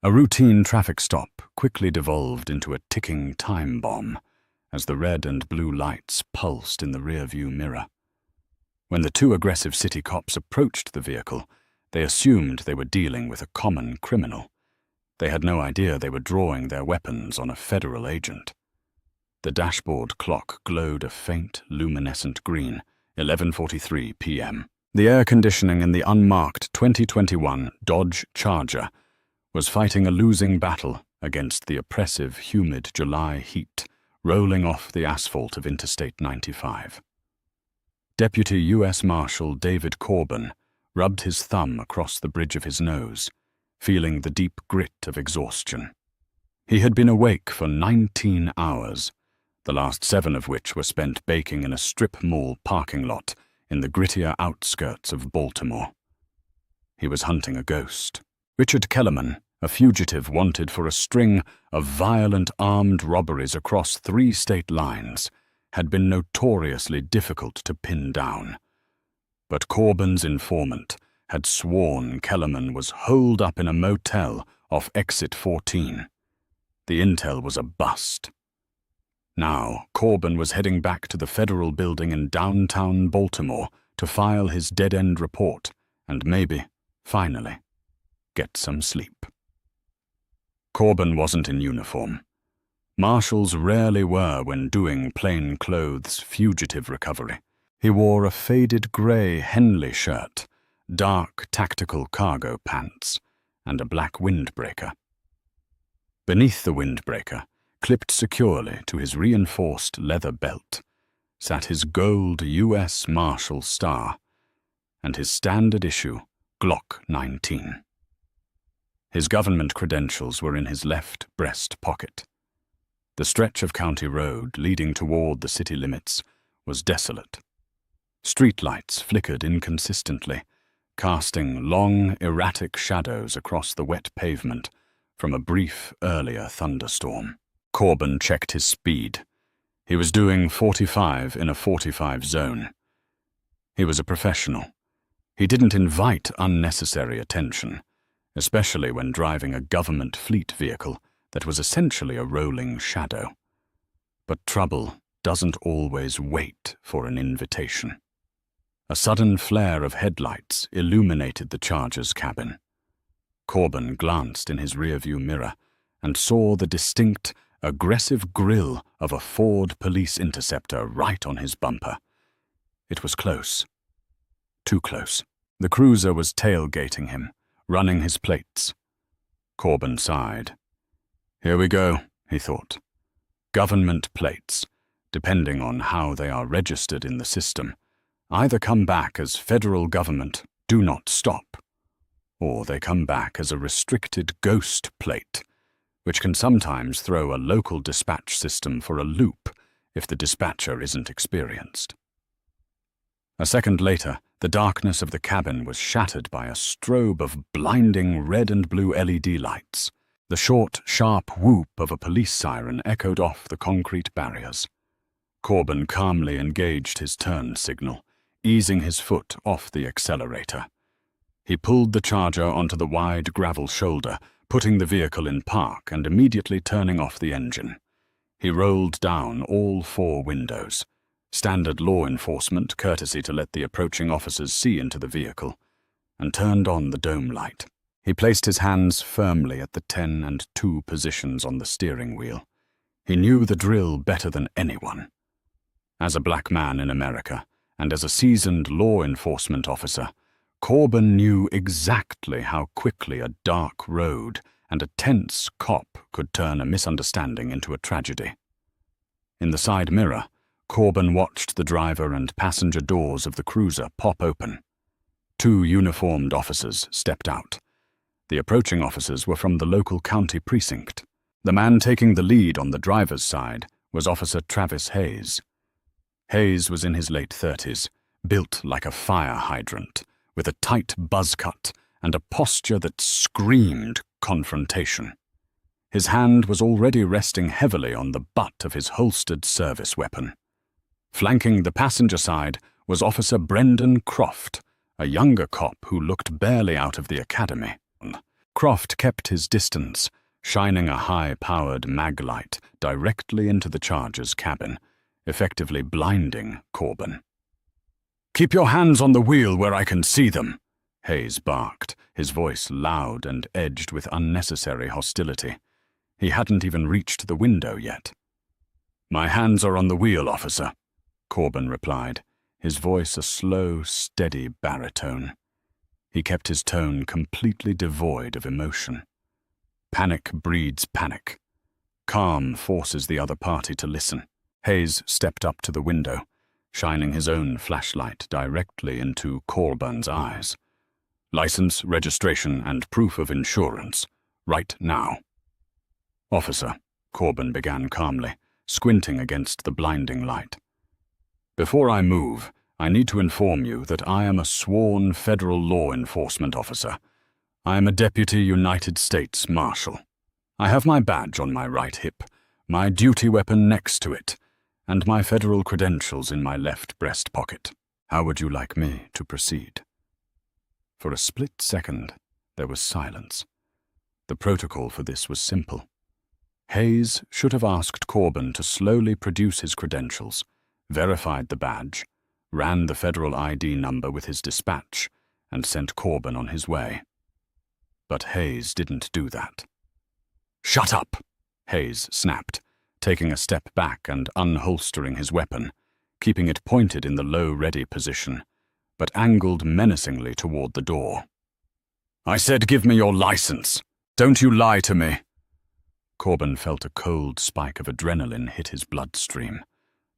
A routine traffic stop quickly devolved into a ticking time bomb as the red and blue lights pulsed in the rearview mirror. When the two aggressive city cops approached the vehicle, they assumed they were dealing with a common criminal. They had no idea they were drawing their weapons on a federal agent. The dashboard clock glowed a faint, luminescent green, 11:43 p.m. The air conditioning in the unmarked 2021 Dodge Charger was fighting a losing battle against the oppressive, humid July heat rolling off the asphalt of Interstate 95. Deputy U.S. Marshal David Corbin rubbed his thumb across the bridge of his nose, feeling the deep grit of exhaustion. He had been awake for 19 hours, the last 7 of which were spent baking in a strip mall parking lot in the grittier outskirts of Baltimore. He was hunting a ghost. Richard Kellerman, a fugitive wanted for a string of violent armed robberies across 3 state lines, had been notoriously difficult to pin down. But Corbin's informant had sworn Kellerman was holed up in a motel off Exit 14. The intel was a bust. Now, Corbin was heading back to the federal building in downtown Baltimore to file his dead-end report and maybe, finally, get some sleep. Corbin wasn't in uniform. Marshals rarely were when doing plain-clothes fugitive recovery. He wore a faded grey Henley shirt, dark tactical cargo pants, and a black windbreaker. Beneath the windbreaker, clipped securely to his reinforced leather belt, sat his gold U.S. Marshal star and his standard-issue Glock 19. His government credentials were in his left breast pocket. The stretch of county road leading toward the city limits was desolate. Streetlights flickered inconsistently, casting long, erratic shadows across the wet pavement from a brief, earlier thunderstorm. Corbin checked his speed. He was doing 45 in a 45 zone. He was a professional. He didn't invite unnecessary attention, especially when driving a government fleet vehicle that was essentially a rolling shadow. But trouble doesn't always wait for an invitation. A sudden flare of headlights illuminated the Charger's cabin. Corbin glanced in his rearview mirror and saw the distinct, aggressive grille of a Ford police interceptor right on his bumper. It was close. Too close. The cruiser was tailgating him, running his plates. Corbin sighed. Here we go, he thought. Government plates, depending on how they are registered in the system, either come back as federal government, do not stop, or they come back as a restricted ghost plate, which can sometimes throw a local dispatch system for a loop if the dispatcher isn't experienced. A second later, the darkness of the cabin was shattered by a strobe of blinding red and blue LED lights. The short, sharp whoop of a police siren echoed off the concrete barriers. Corbin calmly engaged his turn signal, easing his foot off the accelerator. He pulled the Charger onto the wide gravel shoulder, putting the vehicle in park and immediately turning off the engine. He rolled down all 4 windows, standard law enforcement courtesy to let the approaching officers see into the vehicle, and turned on the dome light. He placed his hands firmly at the 10 and 2 positions on the steering wheel. He knew the drill better than anyone. As a black man in America, and as a seasoned law enforcement officer, Corbin knew exactly how quickly a dark road and a tense cop could turn a misunderstanding into a tragedy. In the side mirror, Corbin watched the driver and passenger doors of the cruiser pop open. 2 uniformed officers stepped out. The approaching officers were from the local county precinct. The man taking the lead on the driver's side was Officer Travis Hayes. Hayes was in his late 30s, built like a fire hydrant, with a tight buzz cut and a posture that screamed confrontation. His hand was already resting heavily on the butt of his holstered service weapon. Flanking the passenger side was Officer Brendan Croft, a younger cop who looked barely out of the academy. Croft kept his distance, shining a high-powered mag light directly into the Charger's cabin, effectively blinding Corbin. "Keep your hands on the wheel where I can see them," Hayes barked, his voice loud and edged with unnecessary hostility. He hadn't even reached the window yet. "My hands are on the wheel, officer," Corbin replied, his voice a slow, steady baritone. He kept his tone completely devoid of emotion. Panic breeds panic. Calm forces the other party to listen. Hayes stepped up to the window, shining his own flashlight directly into Corbin's eyes. "License, registration, and proof of insurance. Right now." "Officer," Corbin began calmly, squinting against the blinding light. "Before I move, I need to inform you that I am a sworn federal law enforcement officer. I am a Deputy United States Marshal. I have my badge on my right hip, my duty weapon next to it, and my federal credentials in my left breast pocket. How would you like me to proceed?" For a split second, there was silence. The protocol for this was simple. Hayes should have asked Corbin to slowly produce his credentials, verified the badge, ran the federal ID number with his dispatch, and sent Corbin on his way. But Hayes didn't do that. "Shut up!" Hayes snapped, taking a step back and unholstering his weapon, keeping it pointed in the low ready position, but angled menacingly toward the door. "I said give me your license. Don't you lie to me." Corbin felt a cold spike of adrenaline hit his bloodstream.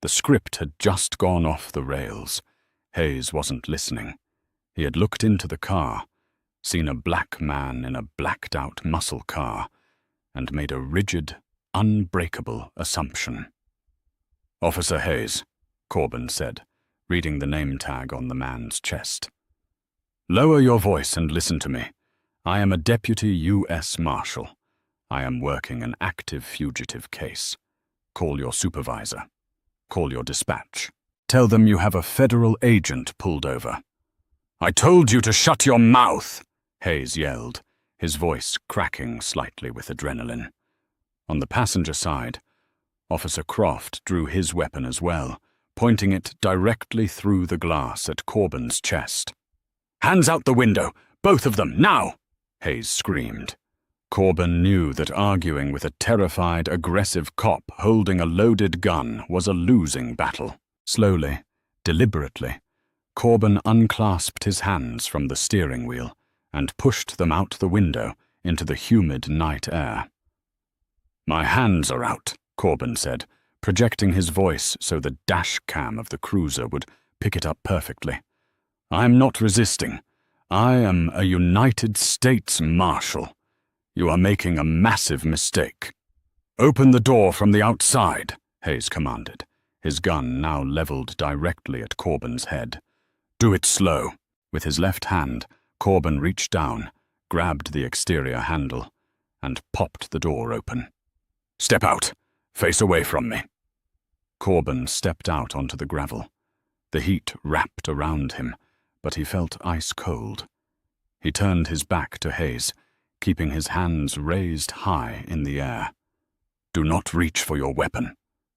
The script had just gone off the rails. Hayes wasn't listening. He had looked into the car, seen a black man in a blacked-out muscle car, and made a rigid, unbreakable assumption. "Officer Hayes," Corbin said, reading the name tag on the man's chest. "Lower your voice and listen to me. I am a Deputy U.S. Marshal. I am working an active fugitive case. Call your supervisor. Call your dispatch. Tell them you have a federal agent pulled over." "I told you to shut your mouth," Hayes yelled, his voice cracking slightly with adrenaline. On the passenger side, Officer Croft drew his weapon as well, pointing it directly through the glass at Corbin's chest. "Hands out the window! Both of them, now!" Hayes screamed. Corbin knew that arguing with a terrified, aggressive cop holding a loaded gun was a losing battle. Slowly, deliberately, Corbin unclasped his hands from the steering wheel and pushed them out the window into the humid night air. "My hands are out," Corbin said, projecting his voice so the dash cam of the cruiser would pick it up perfectly. "I'm not resisting. I am a United States Marshal. You are making a massive mistake." "Open the door from the outside," Hayes commanded, his gun now leveled directly at Corbin's head. "Do it slow." With his left hand, Corbin reached down, grabbed the exterior handle, and popped the door open. "Step out. Face away from me." Corbin stepped out onto the gravel. The heat wrapped around him, but he felt ice cold. He turned his back to Hayes, keeping his hands raised high in the air. "Do not reach for your weapon,"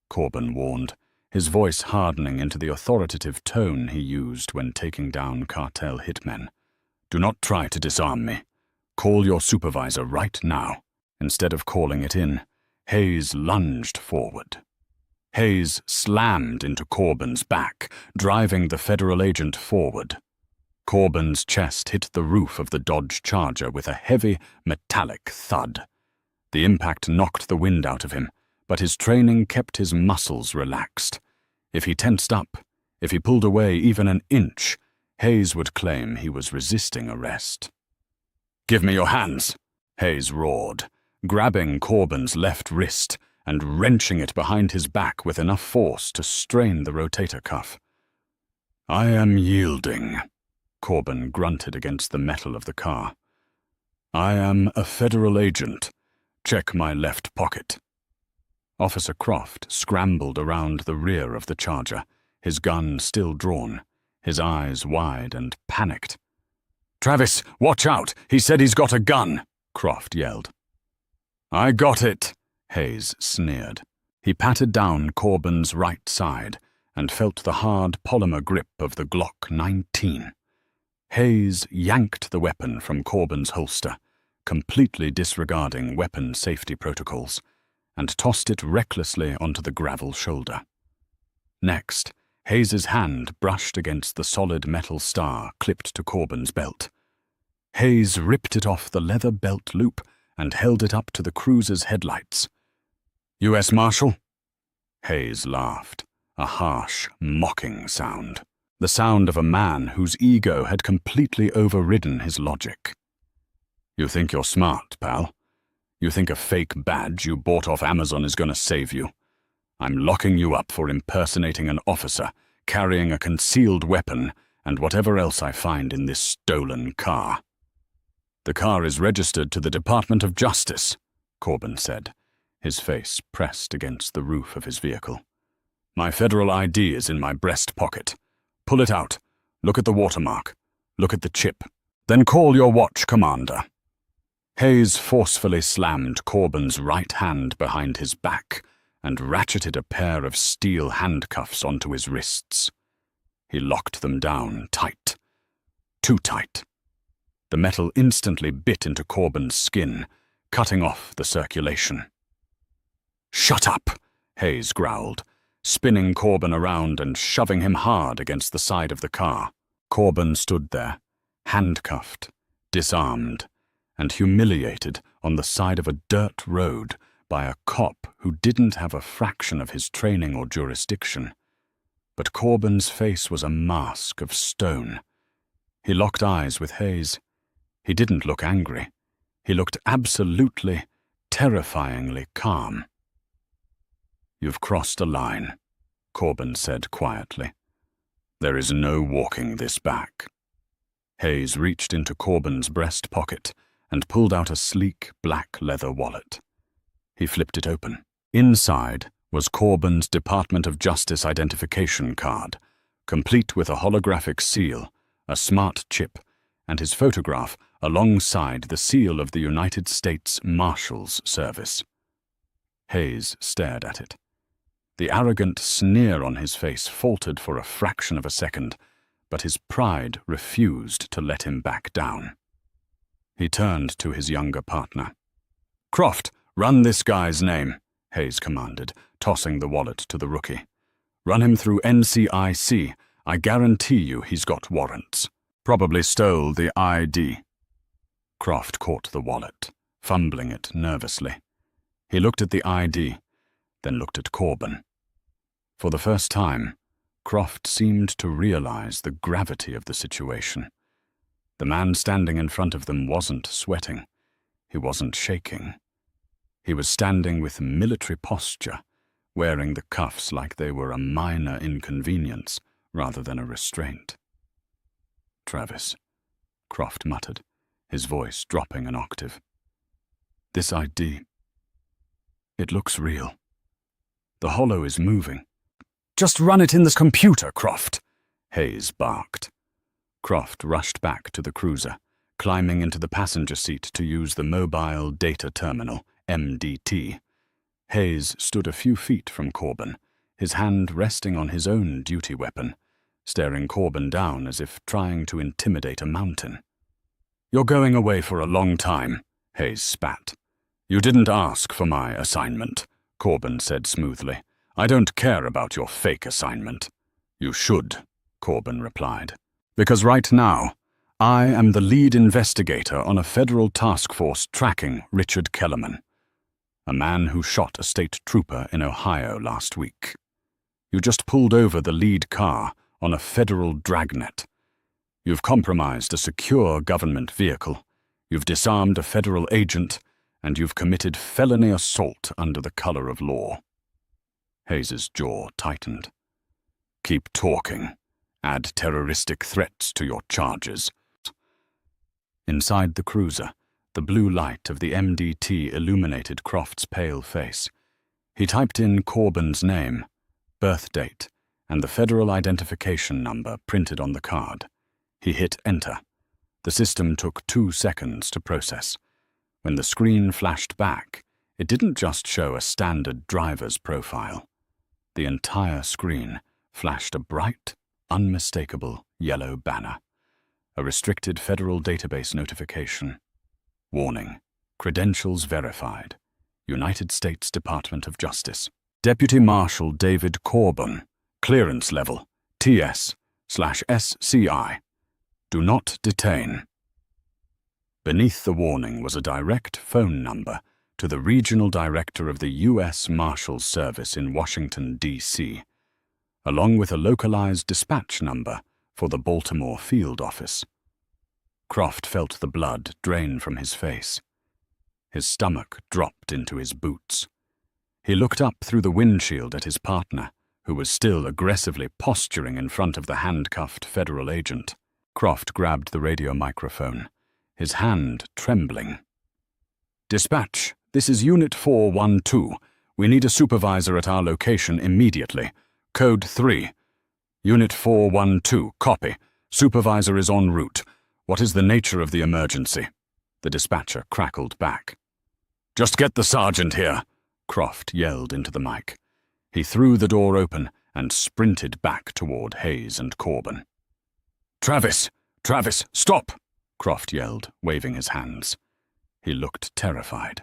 Corbin warned, his voice hardening into the authoritative tone he used when taking down cartel hitmen. "Do not try to disarm me. Call your supervisor right now." Instead of calling it in, Hayes lunged forward. Hayes slammed into Corbin's back, driving the federal agent forward. Corbin's chest hit the roof of the Dodge Charger with a heavy, metallic thud. The impact knocked the wind out of him, but his training kept his muscles relaxed. If he tensed up, if he pulled away even an inch, Hayes would claim he was resisting arrest. "Give me your hands," Hayes roared, grabbing Corbin's left wrist and wrenching it behind his back with enough force to strain the rotator cuff. "I am yielding," Corbin grunted against the metal of the car. "I am a federal agent. Check my left pocket." Officer Croft scrambled around the rear of the Charger, his gun still drawn, his eyes wide and panicked. "Travis, watch out! He said he's got a gun!" Croft yelled. "I got it," Hayes sneered. He patted down Corbin's right side and felt the hard polymer grip of the Glock 19. Hayes yanked the weapon from Corbin's holster, completely disregarding weapon safety protocols, and tossed it recklessly onto the gravel shoulder. Next, Hayes's hand brushed against the solid metal star clipped to Corbin's belt. Hayes ripped it off the leather belt loop and held it up to the cruiser's headlights. "U.S. Marshal?" Hayes laughed, a harsh, mocking sound. The sound of a man whose ego had completely overridden his logic. "You think you're smart, pal? You think a fake badge you bought off Amazon is going to save you? I'm locking you up for impersonating an officer, carrying a concealed weapon, and whatever else I find in this stolen car." "The car is registered to the Department of Justice," Corbin said, his face pressed against the roof of his vehicle. "My federal ID is in my breast pocket. Pull it out. Look at the watermark. Look at the chip. Then call your watch commander." Hayes forcefully slammed Corbin's right hand behind his back and ratcheted a pair of steel handcuffs onto his wrists. He locked them down tight. Too tight. The metal instantly bit into Corbin's skin, cutting off the circulation. "Shut up," Hayes growled, spinning Corbin around and shoving him hard against the side of the car. Corbin stood there, handcuffed, disarmed, and humiliated on the side of a dirt road by a cop who didn't have a fraction of his training or jurisdiction. But Corbin's face was a mask of stone. He locked eyes with Hayes. He didn't look angry. He looked absolutely, terrifyingly calm. "You've crossed a line," Corbin said quietly. "There is no walking this back." Hayes reached into Corbin's breast pocket and pulled out a sleek black leather wallet. He flipped it open. Inside was Corbin's Department of Justice identification card, complete with a holographic seal, a smart chip, and his photograph alongside the seal of the United States Marshal's Service. Hayes stared at it. The arrogant sneer on his face faltered for a fraction of a second, but his pride refused to let him back down. He turned to his younger partner. "Croft, run this guy's name," Hayes commanded, tossing the wallet to the rookie. "Run him through NCIC. I guarantee you he's got warrants. Probably stole the ID." Croft caught the wallet, fumbling it nervously. He looked at the ID, then looked at Corbin. For the first time, Croft seemed to realize the gravity of the situation. The man standing in front of them wasn't sweating. He wasn't shaking. He was standing with military posture, wearing the cuffs like they were a minor inconvenience rather than a restraint. "Travis," Croft muttered, his voice dropping an octave. "This ID, it looks real. The holo is moving." "Just run it in the computer, Croft," Hayes barked. Croft rushed back to the cruiser, climbing into the passenger seat to use the mobile data terminal, MDT. Hayes stood a few feet from Corbin, his hand resting on his own duty weapon, staring Corbin down as if trying to intimidate a mountain. "You're going away for a long time," Hayes spat. "You didn't ask for my assignment," Corbin said smoothly. "I don't care about your fake assignment." "You should," Corbin replied. "Because right now, I am the lead investigator on a federal task force tracking Richard Kellerman, a man who shot a state trooper in Ohio last week. You just pulled over the lead car on a federal dragnet. You've compromised a secure government vehicle, you've disarmed a federal agent, and you've committed felony assault under the color of law." Hayes's jaw tightened. "Keep talking. Add terroristic threats to your charges." Inside the cruiser, the blue light of the MDT illuminated Croft's pale face. He typed in Corbin's name, birth date, and the federal identification number printed on the card. He hit enter. The system took 2 seconds to process. When the screen flashed back, it didn't just show a standard driver's profile. The entire screen flashed a bright, unmistakable yellow banner. A restricted federal database notification. Warning. Credentials verified. United States Department of Justice. Deputy Marshal David Corbin. Clearance level TS/SCI. Do not detain. Beneath the warning was a direct phone number to the Regional Director of the U.S. Marshal Service in Washington, D.C., along with a localized dispatch number for the Baltimore field office. Croft felt the blood drain from his face. His stomach dropped into his boots. He looked up through the windshield at his partner, who was still aggressively posturing in front of the handcuffed federal agent. Croft grabbed the radio microphone, his hand trembling. "Dispatch, this is Unit 412. We need a supervisor at our location immediately. Code 3. Unit 412, copy. Supervisor is en route. What is the nature of the emergency?" The dispatcher crackled back. "Just get the sergeant here," Croft yelled into the mic. He threw the door open and sprinted back toward Hayes and Corbin. Travis, stop!" Croft yelled, waving his hands. He looked terrified.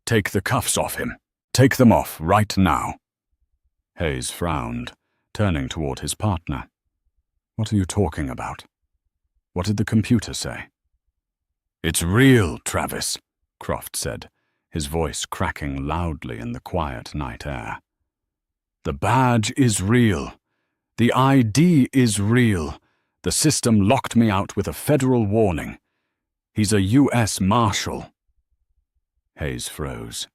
"Take the cuffs off him. Take them off right now." Hayes frowned, turning toward his partner. "What are you talking about? What did the computer say?" "It's real, Travis," Croft said, his voice cracking loudly in the quiet night air. "The badge is real. The ID is real. The system locked me out with a federal warning. He's a U.S. Marshal." Hayes froze.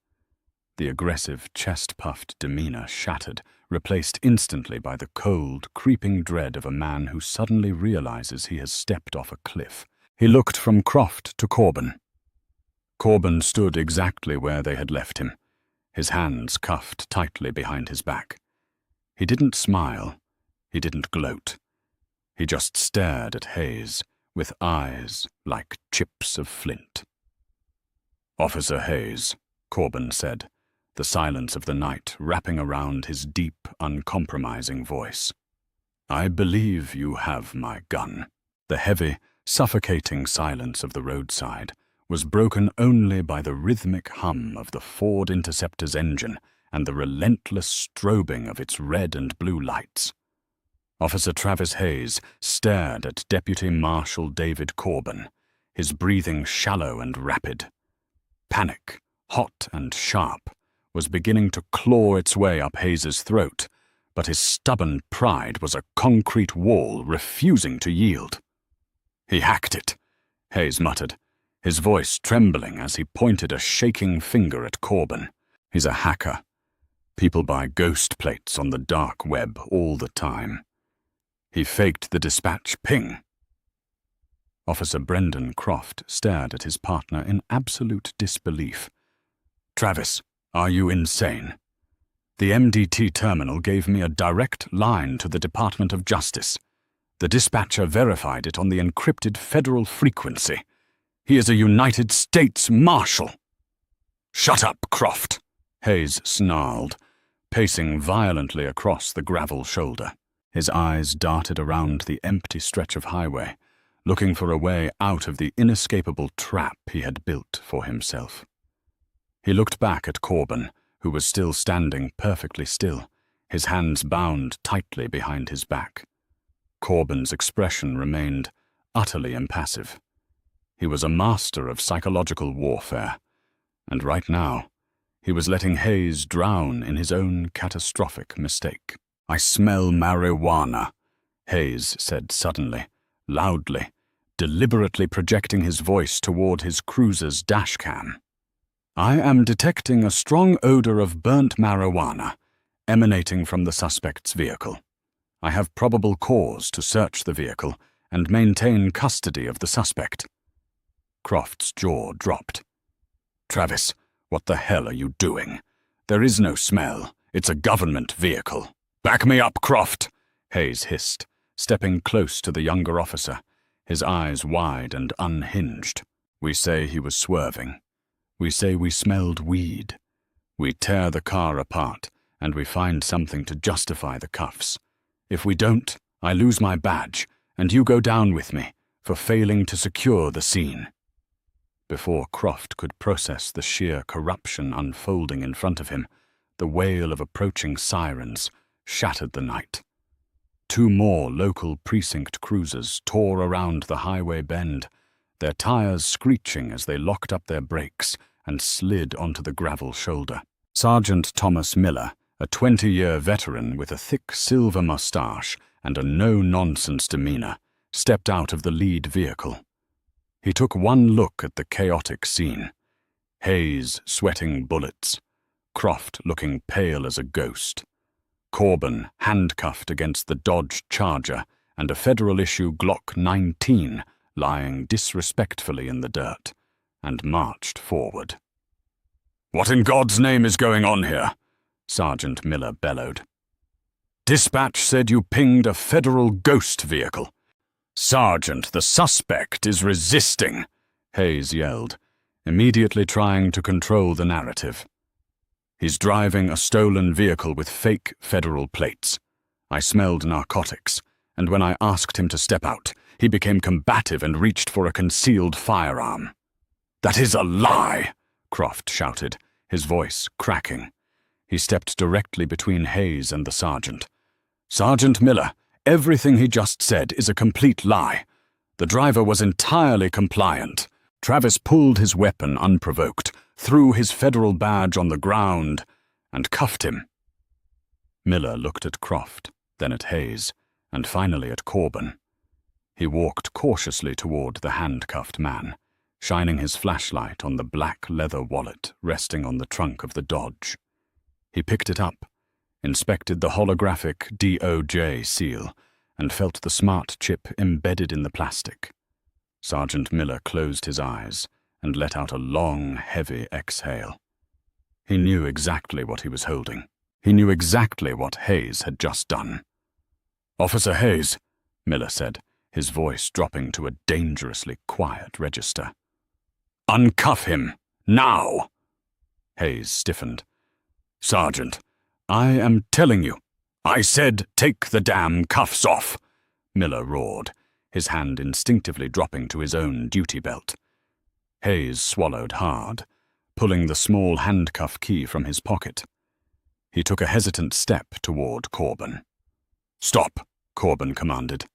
The aggressive, chest-puffed demeanor shattered, replaced instantly by the cold, creeping dread of a man who suddenly realizes he has stepped off a cliff. He looked from Croft to Corbin. Corbin stood exactly where they had left him, his hands cuffed tightly behind his back. He didn't smile. He didn't gloat. He just stared at Hayes, with eyes like chips of flint. "Officer Hayes," Corbin said, the silence of the night wrapping around his deep, uncompromising voice. "I believe you have my gun." The heavy, suffocating silence of the roadside was broken only by the rhythmic hum of the Ford Interceptor's engine and the relentless strobing of its red and blue lights. Officer Travis Hayes stared at Deputy Marshal David Corbin, his breathing shallow and rapid. Panic, hot and sharp, was beginning to claw its way up Hayes's throat, but his stubborn pride was a concrete wall refusing to yield. "He hacked it," Hayes muttered, his voice trembling as he pointed a shaking finger at Corbin. "He's a hacker. People buy ghost plates on the dark web all the time. He faked the dispatch ping." Officer Brendan Croft stared at his partner in absolute disbelief. "Travis, are you insane? The MDT terminal gave me a direct line to the Department of Justice. The dispatcher verified it on the encrypted federal frequency. He is a United States Marshal." "Shut up, Croft," Hayes snarled, pacing violently across the gravel shoulder. His eyes darted around the empty stretch of highway, looking for a way out of the inescapable trap he had built for himself. He looked back at Corbin, who was still standing perfectly still, his hands bound tightly behind his back. Corbin's expression remained utterly impassive. He was a master of psychological warfare, and right now, he was letting Hayes drown in his own catastrophic mistake. "I smell marijuana," Hayes said suddenly, loudly, deliberately projecting his voice toward his cruiser's dashcam. "I am detecting a strong odor of burnt marijuana emanating from the suspect's vehicle. I have probable cause to search the vehicle and maintain custody of the suspect." Croft's jaw dropped. "Travis, what the hell are you doing? There is no smell. It's a government vehicle." "Back me up, Croft," Hayes hissed, stepping close to the younger officer, his eyes wide and unhinged. We say he was swerving. We say we smelled weed. We tear the car apart, and we find something to justify the cuffs. If we don't, I lose my badge, and you go down with me for failing to secure the scene." Before Croft could process the sheer corruption unfolding in front of him, the wail of approaching sirens shattered the night. 2 more local precinct cruisers tore around the highway bend, their tires screeching as they locked up their brakes and slid onto the gravel shoulder. Sergeant Thomas Miller, a 20-year veteran with a thick silver mustache and a no-nonsense demeanor, stepped out of the lead vehicle. He took one look at the chaotic scene. Hayes sweating bullets, Croft looking pale as a ghost, Corbin handcuffed against the Dodge Charger, and a federal-issue Glock 19 lying disrespectfully in the dirt, and marched forward. "What in God's name is going on here?" Sergeant Miller bellowed. "Dispatch said you pinged a federal ghost vehicle." "Sergeant, the suspect is resisting," Hayes yelled, immediately trying to control the narrative. "He's driving a stolen vehicle with fake federal plates. I smelled narcotics, and when I asked him to step out, he became combative and reached for a concealed firearm." "That is a lie!" Croft shouted, his voice cracking. He stepped directly between Hayes and the sergeant. "Sergeant Miller, everything he just said is a complete lie. The driver was entirely compliant. Travis pulled his weapon unprovoked, threw his federal badge on the ground, and cuffed him." Miller looked at Croft, then at Hayes, and finally at Corbin. He walked cautiously toward the handcuffed man, shining his flashlight on the black leather wallet resting on the trunk of the Dodge. He picked it up, inspected the holographic DOJ seal, and felt the smart chip embedded in the plastic. Sergeant Miller closed his eyes and let out a long, heavy exhale. He knew exactly what he was holding. He knew exactly what Hayes had just done. "Officer Hayes," Miller said, his voice dropping to a dangerously quiet register. "Uncuff him, now!" Hayes stiffened. "Sergeant, I am telling you." "I said take the damn cuffs off," Miller roared, his hand instinctively dropping to his own duty belt. Hayes swallowed hard, pulling the small handcuff key from his pocket. He took a hesitant step toward Corbin. "Stop," Corbin commanded.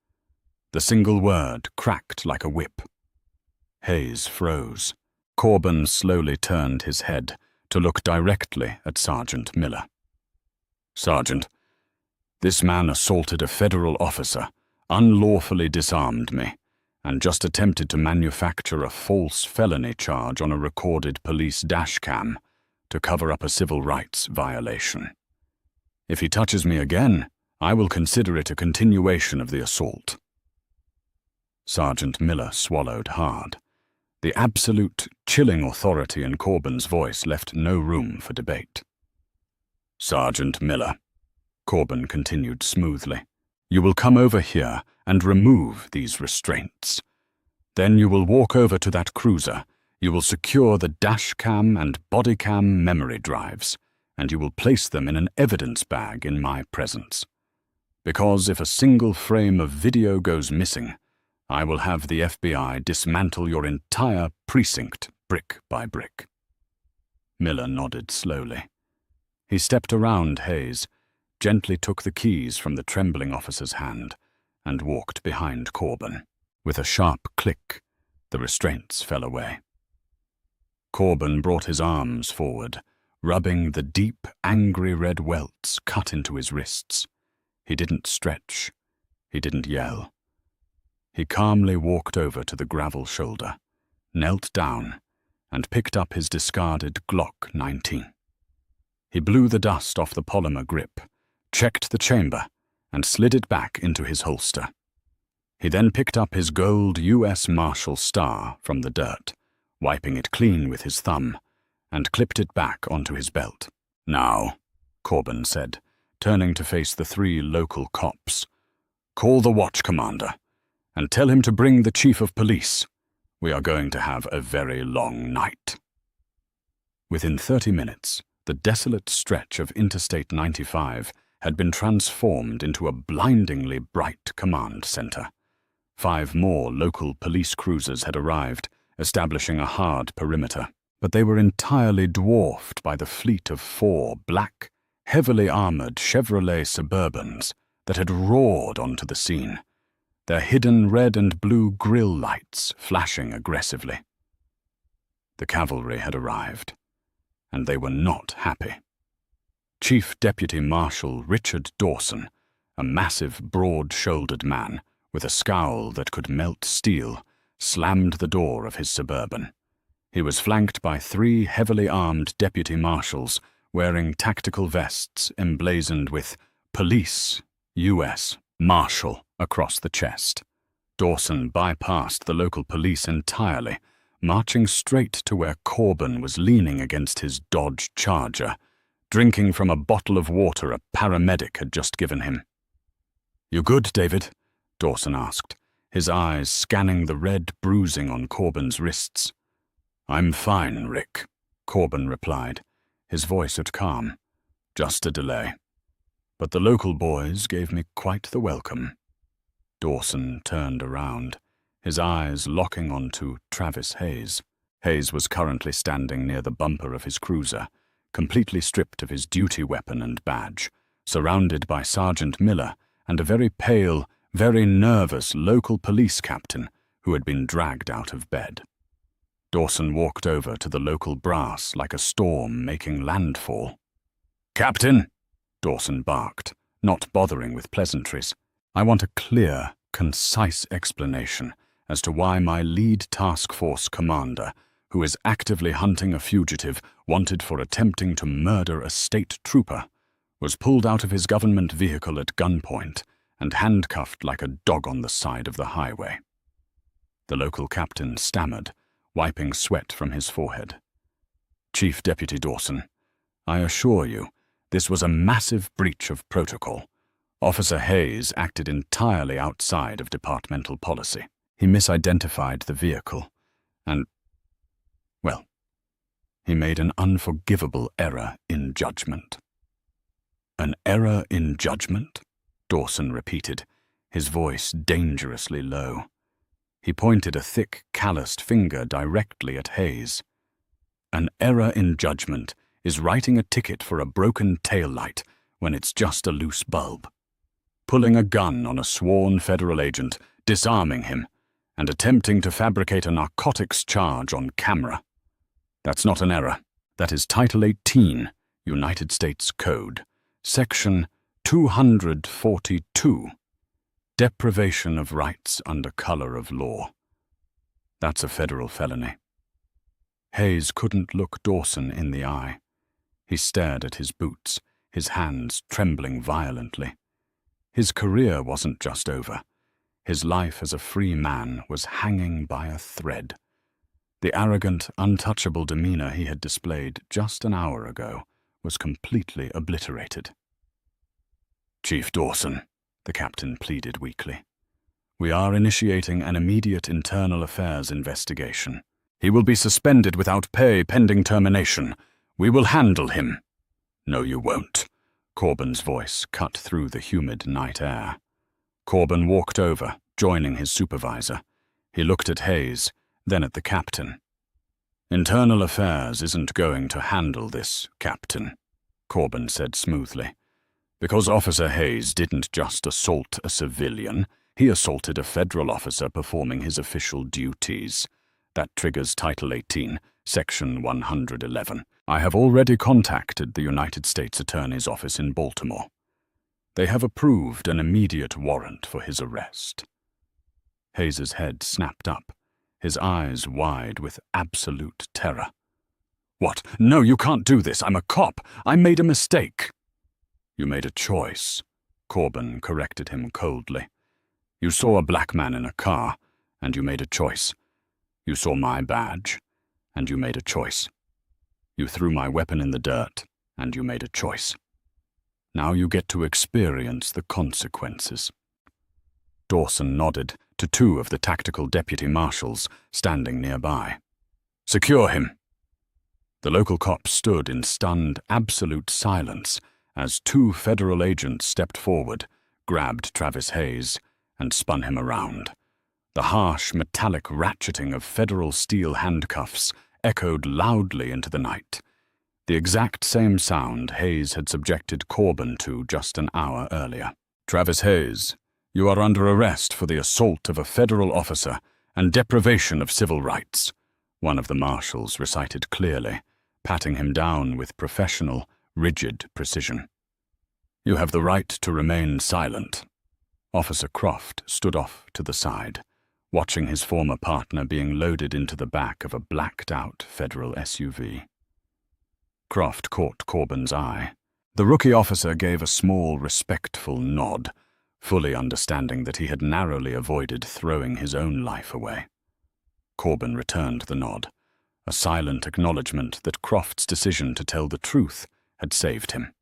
The single word cracked like a whip. Hayes froze. Corbin slowly turned his head to look directly at Sergeant Miller. "Sergeant, this man assaulted a federal officer, unlawfully disarmed me, and just attempted to manufacture a false felony charge on a recorded police dashcam to cover up a civil rights violation. If he touches me again, I will consider it a continuation of the assault." Sergeant Miller swallowed hard. The absolute, chilling authority in Corbin's voice left no room for debate. "Sergeant Miller," Corbin continued smoothly, "you will come over here and remove these restraints. Then you will walk over to that cruiser, you will secure the dashcam and bodycam memory drives, and you will place them in an evidence bag in my presence. Because if a single frame of video goes missing, I will have the FBI dismantle your entire precinct brick by brick." Miller nodded slowly. He stepped around Hayes, gently took the keys from the trembling officer's hand, and walked behind Corbin. With a sharp click, the restraints fell away. Corbin brought his arms forward, rubbing the deep, angry red welts cut into his wrists. He didn't stretch. He didn't yell. He calmly walked over to the gravel shoulder, knelt down, and picked up his discarded Glock 19. He blew the dust off the polymer grip, checked the chamber, and slid it back into his holster. He then picked up his gold U.S. Marshal star from the dirt, wiping it clean with his thumb, and clipped it back onto his belt. "Now," Corbin said, turning to face the 3 local cops, "call the watch commander, and tell him to bring the chief of police. We are going to have a very long night." Within 30 minutes, the desolate stretch of Interstate 95 had been transformed into a blindingly bright command center. 5 more local police cruisers had arrived, establishing a hard perimeter, but they were entirely dwarfed by the fleet of 4 black, heavily armored Chevrolet Suburbans that had roared onto the scene, their hidden red and blue grille lights flashing aggressively. The cavalry had arrived, and they were not happy. Chief Deputy Marshal Richard Dawson, a massive, broad-shouldered man with a scowl that could melt steel, slammed the door of his Suburban. He was flanked by 3 heavily armed deputy marshals wearing tactical vests emblazoned with Police, U.S., Marshal across the chest. Dawson bypassed the local police entirely, marching straight to where Corbin was leaning against his Dodge Charger, drinking from a bottle of water a paramedic had just given him. "You good, David?" Dawson asked, his eyes scanning the red bruising on Corbin's wrists. "I'm fine, Rick," Corbin replied, his voice calm. "Just a delay. But the local boys gave me quite the welcome." Dawson turned around, his eyes locking onto Travis Hayes. Hayes was currently standing near the bumper of his cruiser, completely stripped of his duty weapon and badge, surrounded by Sergeant Miller and a very pale, very nervous local police captain who had been dragged out of bed. Dawson walked over to the local brass like a storm making landfall. "Captain!" Dawson barked, not bothering with pleasantries. "I want a clear, concise explanation as to why my lead task force commander, who is actively hunting a fugitive wanted for attempting to murder a state trooper, was pulled out of his government vehicle at gunpoint and handcuffed like a dog on the side of the highway." The local captain stammered, wiping sweat from his forehead. "Chief Deputy Dawson, I assure you, this was a massive breach of protocol. Officer Hayes acted entirely outside of departmental policy. He misidentified the vehicle, and, well, he made an unforgivable error in judgment." "An error in judgment?" Dawson repeated, his voice dangerously low. He pointed a thick, calloused finger directly at Hayes. "An error in judgment is writing a ticket for a broken taillight when it's just a loose bulb, pulling a gun on a sworn federal agent, disarming him, and attempting to fabricate a narcotics charge on camera. That's not an error. That is Title 18, United States Code, Section 242, Deprivation of Rights under Color of Law. That's a federal felony." Hayes couldn't look Dawson in the eye. He stared at his boots, his hands trembling violently. His career wasn't just over. His life as a free man was hanging by a thread. The arrogant, untouchable demeanor he had displayed just an hour ago was completely obliterated. "Chief Dawson," the captain pleaded weakly, "we are initiating an immediate internal affairs investigation. He will be suspended without pay pending termination. We will handle him." "No, you won't." Corbin's voice cut through the humid night air. Corbin walked over, joining his supervisor. He looked at Hayes, then at the captain. "Internal Affairs isn't going to handle this, Captain," Corbin said smoothly. "Because Officer Hayes didn't just assault a civilian, he assaulted a federal officer performing his official duties. That triggers Title 18, Section 111. I have already contacted the United States Attorney's Office in Baltimore. They have approved an immediate warrant for his arrest." Hayes's head snapped up, his eyes wide with absolute terror. "What? No, you can't do this. I'm a cop. I made a mistake." "You made a choice," Corbin corrected him coldly. "You saw a black man in a car, and you made a choice. You saw my badge, and you made a choice. You threw my weapon in the dirt, and you made a choice. Now you get to experience the consequences." Dawson nodded, to two of the tactical deputy marshals standing nearby. "Secure him." The local cops stood in stunned, absolute silence as two federal agents stepped forward, grabbed Travis Hayes, and spun him around. The harsh, metallic ratcheting of federal steel handcuffs echoed loudly into the night. The exact same sound Hayes had subjected Corbin to just an hour earlier. "Travis Hayes, you are under arrest for the assault of a federal officer and deprivation of civil rights," one of the marshals recited clearly, patting him down with professional, rigid precision. "You have the right to remain silent." Officer Croft stood off to the side, watching his former partner being loaded into the back of a blacked-out federal SUV. Croft caught Corbin's eye. The rookie officer gave a small, respectful nod, fully understanding that he had narrowly avoided throwing his own life away. Corbin returned the nod, a silent acknowledgement that Croft's decision to tell the truth had saved him.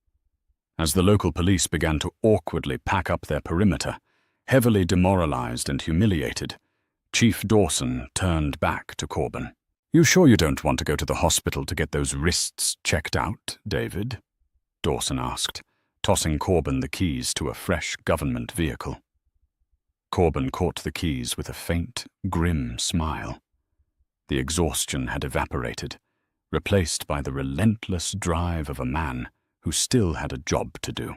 As the local police began to awkwardly pack up their perimeter, heavily demoralized and humiliated, Chief Dawson turned back to Corbin. "You sure you don't want to go to the hospital to get those wrists checked out, David?" Dawson asked, tossing Corbin the keys to a fresh government vehicle. Corbin caught the keys with a faint, grim smile. The exhaustion had evaporated, replaced by the relentless drive of a man who still had a job to do.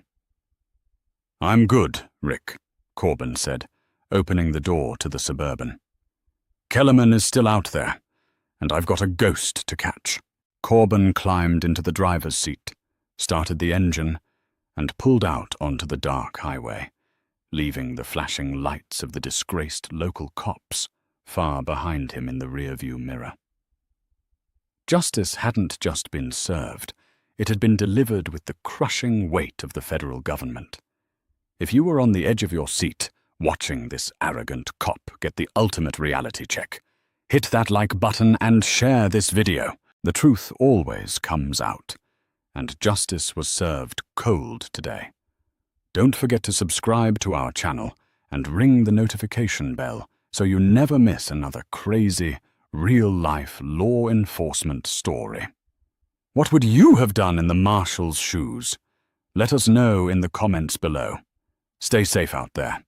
"I'm good, Rick," Corbin said, opening the door to the Suburban. "Kellerman is still out there, and I've got a ghost to catch." Corbin climbed into the driver's seat, started the engine, and pulled out onto the dark highway, leaving the flashing lights of the disgraced local cops far behind him in the rearview mirror. Justice hadn't just been served, it had been delivered with the crushing weight of the federal government. If you were on the edge of your seat, watching this arrogant cop get the ultimate reality check, hit that like button and share this video. The truth always comes out, and justice was served cold today. Don't forget to subscribe to our channel and ring the notification bell so you never miss another crazy, real-life law enforcement story. What would you have done in the Marshal's shoes? Let us know in the comments below. Stay safe out there.